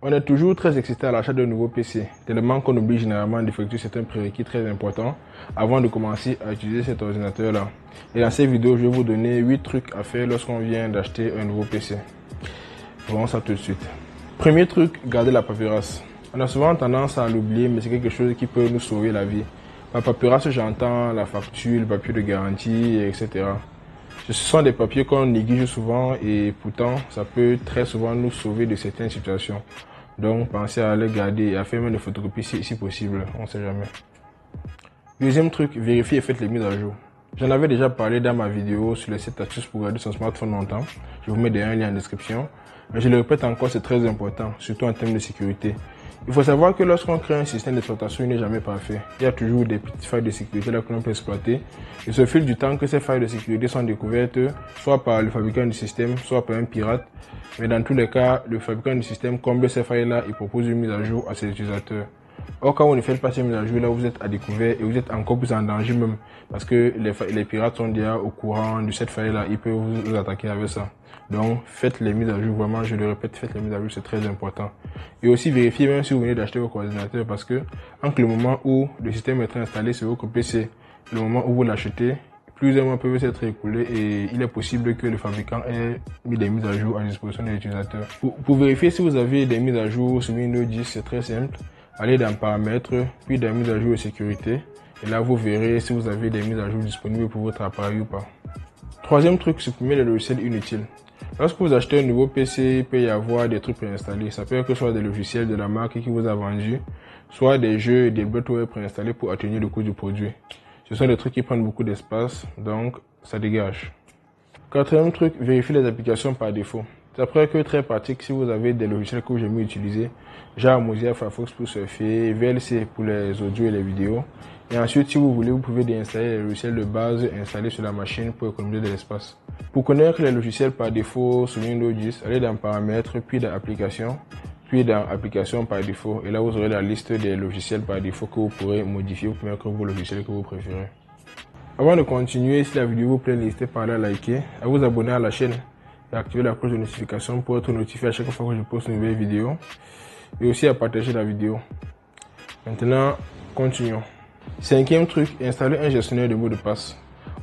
On est toujours très excité à l'achat d'un nouveau PC, tellement qu'on oublie généralement d'effectuer certains prérequis très importants avant de commencer à utiliser cet ordinateur-là. Et dans cette vidéo, je vais vous donner 8 trucs à faire lorsqu'on vient d'acheter un nouveau PC. Voyons ça tout de suite. Premier truc, garder la paperasse. On a souvent tendance à l'oublier, mais c'est quelque chose qui peut nous sauver la vie. Par paperasse, j'entends la facture, le papier de garantie, etc. Ce sont des papiers qu'on néglige souvent et pourtant, ça peut très souvent nous sauver de certaines situations. Donc, pensez à les garder et à faire même des photocopies si possible, on ne sait jamais. Deuxième truc, vérifiez et faites les mises à jour. J'en avais déjà parlé dans ma vidéo sur les 7 astuces pour garder son smartphone longtemps. Je vous mets d'ailleurs un lien en description. Mais je le répète encore, c'est très important, surtout en termes de sécurité. Il faut savoir que lorsqu'on crée un système d'exploitation, il n'est jamais parfait. Il y a toujours des petites failles de sécurité là que l'on peut exploiter. Et c'est au fil du temps que ces failles de sécurité sont découvertes, soit par le fabricant du système, soit par un pirate. Mais dans tous les cas, le fabricant du système comble ces failles-là et propose une mise à jour à ses utilisateurs. Or, quand vous ne faites pas ces mises à jour, là, vous êtes à découvert et vous êtes encore plus en danger même. Parce que les pirates sont déjà au courant de cette faille-là, ils peuvent vous attaquer avec ça. Donc, faites les mises à jour, vraiment, je le répète, faites les mises à jour, c'est très important. Et aussi, vérifiez même si vous venez d'acheter votre ordinateur parce que, entre le moment où le système est installé sur votre PC et le moment où vous l'achetez, plusieurs mois peuvent s'être écoulés et il est possible que le fabricant ait mis des mises à jour à disposition des utilisateurs. Pour vérifier si vous avez des mises à jour sur Windows 10, c'est très simple. Allez dans Paramètres, puis dans Mises à jour de sécurité. Et là, vous verrez si vous avez des mises à jour disponibles pour votre appareil ou pas. Troisième truc, supprimez les logiciels inutiles. Lorsque vous achetez un nouveau PC, il peut y avoir des trucs préinstallés. Ça peut être que ce soit des logiciels de la marque qui vous a vendu, soit des jeux et des boîtes préinstallés pour atténuer le coût du produit. Ce sont des trucs qui prennent beaucoup d'espace, donc ça dégage. Quatrième truc, vérifiez les applications par défaut. C'est après que très pratique si vous avez des logiciels que vous aimez utiliser, genre Mozilla Firefox pour surfer, VLC pour les audios et les vidéos. Et ensuite, si vous voulez, vous pouvez déinstaller les logiciels de base installés sur la machine pour économiser de l'espace. Pour connaître les logiciels par défaut sur Windows 10, allez dans Paramètres, puis dans Applications, puis dans Applications par défaut. Et là, vous aurez la liste des logiciels par défaut que vous pourrez modifier pour mettre vos logiciels que vous préférez. Avant de continuer, si la vidéo vous plaît, n'hésitez pas à la liker, à vous abonner à la chaîne et à activer la cloche de notification pour être notifié à chaque fois que je poste une nouvelle vidéo et aussi à partager la vidéo. Maintenant, continuons. Cinquième truc, installer un gestionnaire de mots de passe.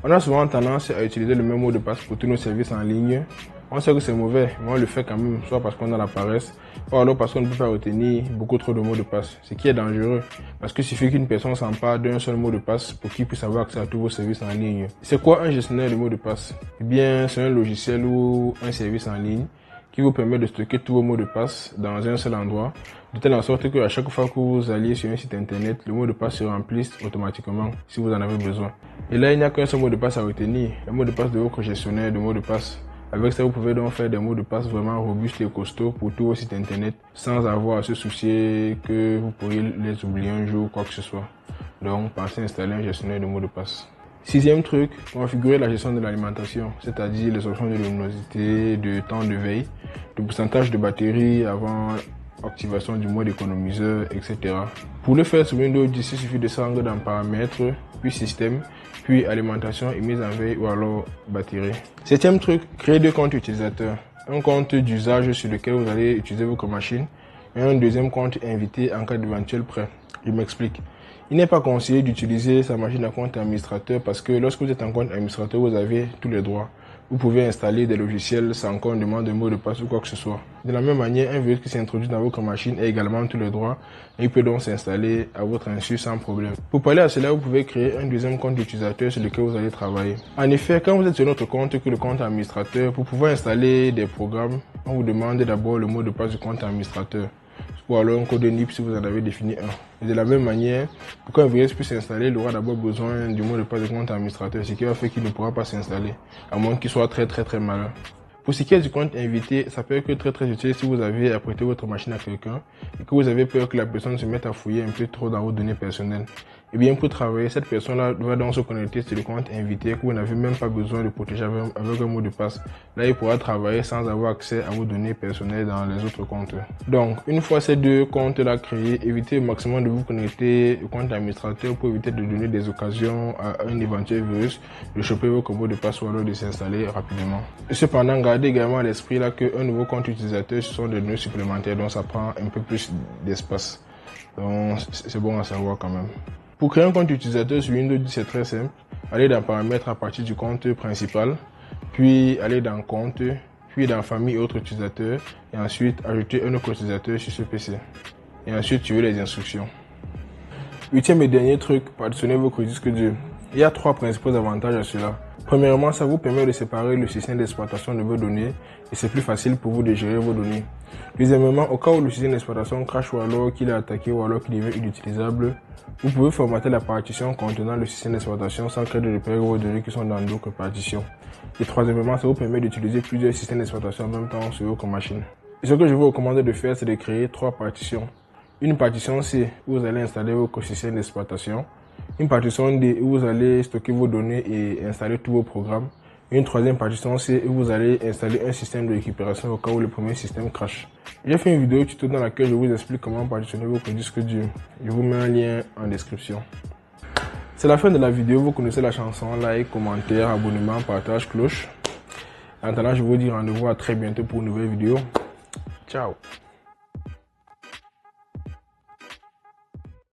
On a souvent tendance à utiliser le même mot de passe pour tous nos services en ligne. On sait que c'est mauvais, mais on le fait quand même, soit parce qu'on a la paresse, ou alors parce qu'on ne peut pas retenir beaucoup trop de mots de passe, ce qui est dangereux, parce qu'il suffit qu'une personne s'empare d'un seul mot de passe pour qu'il puisse avoir accès à tous vos services en ligne. C'est quoi un gestionnaire de mots de passe? Eh bien, c'est un logiciel ou un service en ligne qui vous permet de stocker tous vos mots de passe dans un seul endroit, de telle sorte qu'à chaque fois que vous alliez sur un site internet, le mot de passe se remplisse automatiquement si vous en avez besoin. Et là, il n'y a qu'un seul mot de passe à retenir, le mot de passe de votre gestionnaire de mots de passe. Avec ça, vous pouvez donc faire des mots de passe vraiment robustes et costauds pour tous vos sites internet sans avoir à se soucier que vous pourriez les oublier un jour ou quoi que ce soit. Donc, pensez à installer un gestionnaire de mots de passe. Sixième truc, configurer la gestion de l'alimentation, c'est-à-dire les options de luminosité, de temps de veille, de pourcentage de batterie avant activation du mode économiseur, etc. Pour le faire sur Windows 10, il suffit de se rendre dans Paramètres, puis Système, puis Alimentation et mise en veille ou alors batterie. Septième truc, créer deux comptes utilisateurs. Un compte d'usage sur lequel vous allez utiliser votre machine et un deuxième compte invité en cas d'éventuel prêt. Je m'explique. Il n'est pas conseillé d'utiliser sa machine en compte administrateur parce que lorsque vous êtes en compte administrateur, vous avez tous les droits. Vous pouvez installer des logiciels sans qu'on demande de mot de passe ou quoi que ce soit. De la même manière, un virus qui s'introduit dans votre machine a également tous les droits et il peut donc s'installer à votre insu sans problème. Pour parler à cela, vous pouvez créer un deuxième compte d'utilisateur sur lequel vous allez travailler. En effet, quand vous êtes sur notre compte que le compte administrateur, pour pouvoir installer des programmes, on vous demande d'abord le mot de passe du compte administrateur, ou alors un code NIP si vous en avez défini un. Et de la même manière, pour qu'un virus puisse s'installer, il aura d'abord besoin du mot de passe du compte administrateur, ce qui va faire qu'il ne pourra pas s'installer, à moins qu'il soit très malin. Pour ce qui est du compte invité, ça peut être très utile si vous avez apprêté votre machine à quelqu'un et que vous avez peur que la personne se mette à fouiller un peu trop dans vos données personnelles. Et bien pour travailler, cette personne-là va donc se connecter sur le compte invité que vous n'avez même pas besoin de protéger avec un mot de passe. Là, il pourra travailler sans avoir accès à vos données personnelles dans les autres comptes. Donc, une fois ces deux comptes-là créés, évitez au maximum de vous connecter au compte administrateur pour éviter de donner des occasions à un éventuel virus de choper vos mots de passe ou alors de s'installer rapidement. Cependant, gardez également à l'esprit là qu'un nouveau compte utilisateur, ce sont des données supplémentaires, donc ça prend un peu plus d'espace. Donc, c'est bon à savoir quand même. Pour créer un compte utilisateur sur Windows 10, c'est très simple. Allez dans Paramètres à partir du compte principal, puis allez dans Compte, puis dans Famille et autres utilisateurs, et ensuite ajouter un autre utilisateur sur ce PC. Et ensuite suivez les instructions. Huitième et dernier truc, partitionnez vos disques durs. Il y a trois principaux avantages à cela. Premièrement, ça vous permet de séparer le système d'exploitation de vos données et c'est plus facile pour vous de gérer vos données. Deuxièmement, au cas où le système d'exploitation crache ou alors qu'il est attaqué ou alors qu'il devient inutilisable, vous pouvez formater la partition contenant le système d'exploitation sans créer de repérer vos données qui sont dans d'autres partitions. Et troisièmement, ça vous permet d'utiliser plusieurs systèmes d'exploitation en même temps sur votre machine. Et ce que je vous recommande de faire, c'est de créer trois partitions. Une partition C où vous allez installer votre système d'exploitation. Une partition D où vous allez stocker vos données et installer tous vos programmes. Une troisième partition C où vous allez installer un système de récupération au cas où le premier système crache. J'ai fait une vidéo tuto dans laquelle je vous explique comment partitionner votre disque dur. Je vous mets un lien en description. C'est la fin de la vidéo. Vous connaissez la chanson. Like, commentaire, abonnement, partage, cloche. En attendant, je vous dis rendez-vous à très bientôt pour une nouvelle vidéo. Ciao.